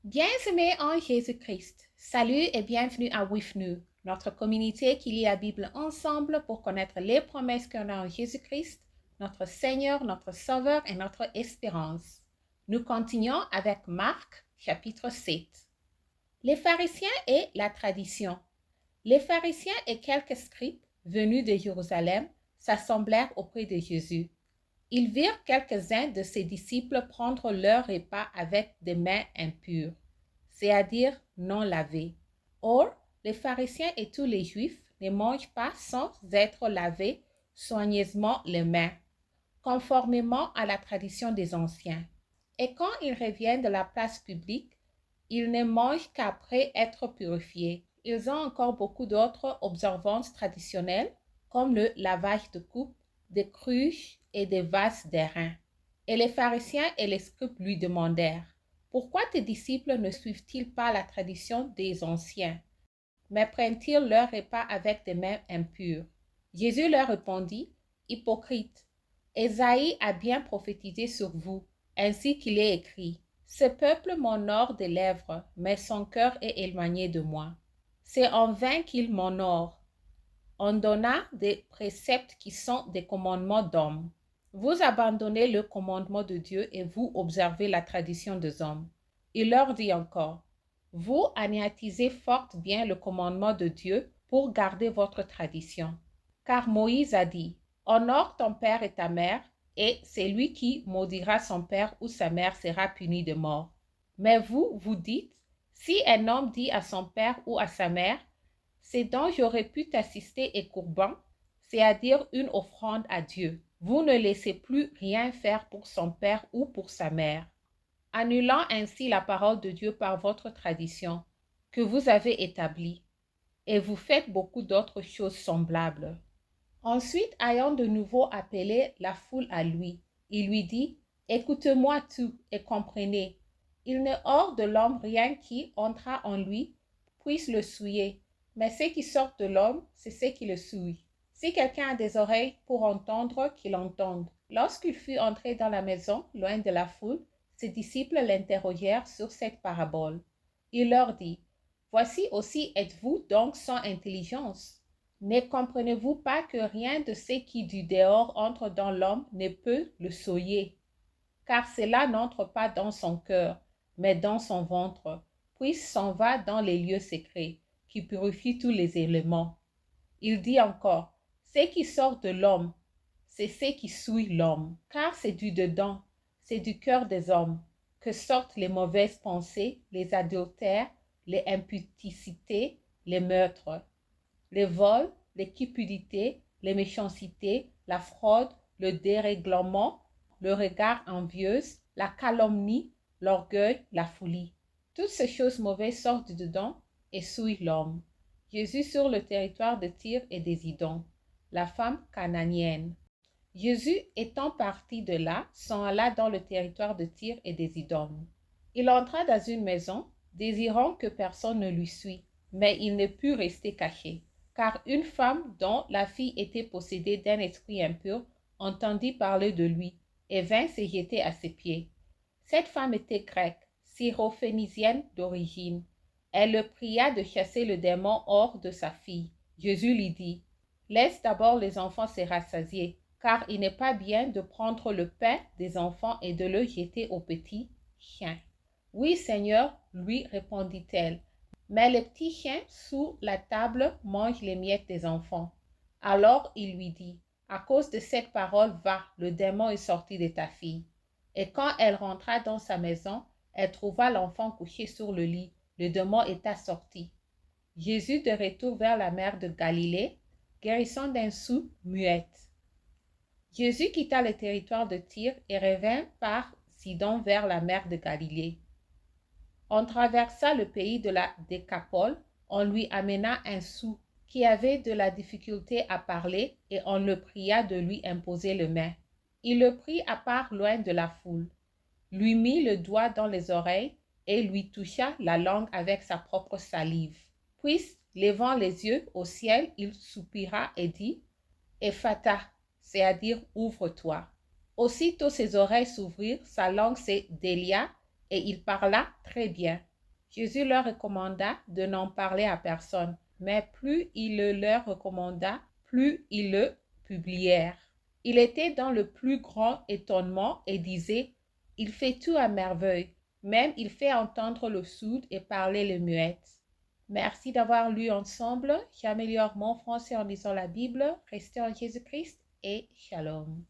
Bien-aimés en Jésus-Christ, salut et bienvenue à WIFNU, notre communauté qui lit la Bible ensemble pour connaître les promesses qu'on a en Jésus-Christ, notre Seigneur, notre Sauveur et notre espérance. Nous continuons avec Marc, chapitre 7. Les pharisiens et la tradition. Les pharisiens et quelques scribes venus de Jérusalem s'assemblèrent auprès de Jésus. Ils virent quelques-uns de ses disciples prendre leur repas avec des mains impures, c'est-à-dire non lavées. Or, les pharisiens et tous les juifs ne mangent pas sans être lavés soigneusement les mains, conformément à la tradition des anciens. Et quand ils reviennent de la place publique, ils ne mangent qu'après être purifiés. Ils ont encore beaucoup d'autres observances traditionnelles, comme le lavage de coupes, des cruches et des vases d'airain. Et les pharisiens et les scribes lui demandèrent, « Pourquoi tes disciples ne suivent-ils pas la tradition des anciens, mais prennent-ils leur repas avec des mains impures ?» Jésus leur répondit, « Hypocrites, Ésaïe a bien prophétisé sur vous, ainsi qu'il est écrit, « Ce peuple m'honore des lèvres, mais son cœur est éloigné de moi. C'est en vain qu'il m'honore. On donna des préceptes qui sont des commandements d'hommes. Vous abandonnez le commandement de Dieu et vous observez la tradition des hommes. » Il leur dit encore, « Vous anéantisez fort bien le commandement de Dieu pour garder votre tradition. Car Moïse a dit, « Honore ton père et ta mère, et celui qui maudira son père ou sa mère sera puni de mort. » Mais vous, vous dites, « Si un homme dit à son père ou à sa mère, « C'est dont j'aurais pu t'assister et courbant, c'est-à-dire une offrande à Dieu. » Vous ne laissez plus rien faire pour son père ou pour sa mère, annulant ainsi la parole de Dieu par votre tradition que vous avez établie, et vous faites beaucoup d'autres choses semblables. Ensuite, ayant de nouveau appelé la foule à lui, il lui dit, « Écoutez-moi tous et comprenez. Il n'est hors de l'homme rien qui entra en lui puisse le souiller, mais ce qui sort de l'homme, c'est ce qui le souille. Si quelqu'un a des oreilles pour entendre, qu'il entende. » Lorsqu'il fut entré dans la maison, loin de la foule, ses disciples l'interrogèrent sur cette parabole. Il leur dit, « Voici aussi êtes-vous donc sans intelligence? Ne comprenez-vous pas que rien de ce qui du dehors entre dans l'homme ne peut le souiller? Car cela n'entre pas dans son cœur, mais dans son ventre, puis s'en va dans les lieux secrets, qui purifient tous les éléments. » Il dit encore, « Ce qui sort de l'homme, c'est ce qui souille l'homme, car c'est du dedans, c'est du cœur des hommes, que sortent les mauvaises pensées, les adultères, les impudicités, les meurtres, les vols, les cupidités, les méchancetés, la fraude, le dérèglement, le regard envieux, la calomnie, l'orgueil, la folie. Toutes ces choses mauvaises sortent du dedans et souillent l'homme. » Jésus sur le territoire de Tyr et des Sidon. La femme cananienne. Jésus étant parti de là, s'en alla dans le territoire de Tyr et des Sidon. Il entra dans une maison, désirant que personne ne lui suit, mais il ne put rester caché, car une femme dont la fille était possédée d'un esprit impur entendit parler de lui et vint se jeter à ses pieds. Cette femme était grecque, syrophénicienne d'origine. Elle le pria de chasser le démon hors de sa fille. Jésus lui dit, « Laisse d'abord les enfants se rassasier, car il n'est pas bien de prendre le pain des enfants et de le jeter aux petits chiens. » « Oui, Seigneur, lui répondit-elle, mais les petits chiens sous la table mangent les miettes des enfants. » Alors il lui dit, « À cause de cette parole, va, le démon est sorti de ta fille. » Et quand elle rentra dans sa maison, elle trouva l'enfant couché sur le lit. Le démon était sorti. Jésus de retour vers la mer de Galilée, guérissant d'un sourd muette. Jésus quitta le territoire de Tyr et revint par Sidon vers la mer de Galilée. On traversa le pays de la Décapole, on lui amena un sourd qui avait de la difficulté à parler et on le pria de lui imposer les mains. Il le prit à part loin de la foule, lui mit le doigt dans les oreilles et lui toucha la langue avec sa propre salive. Puis, levant les yeux au ciel, il soupira et dit, « Ephata », c'est-à-dire « ouvre-toi ». Aussitôt ses oreilles s'ouvrirent, sa langue se délia et il parla très bien. Jésus leur recommanda de n'en parler à personne, mais plus il le leur recommanda, plus ils le publièrent. Il était dans le plus grand étonnement et disait, « Il fait tout à merveille, même il fait entendre le sourd et parler le muette. » Merci d'avoir lu ensemble. J'améliore mon français en lisant la Bible. Restez en Jésus-Christ et shalom.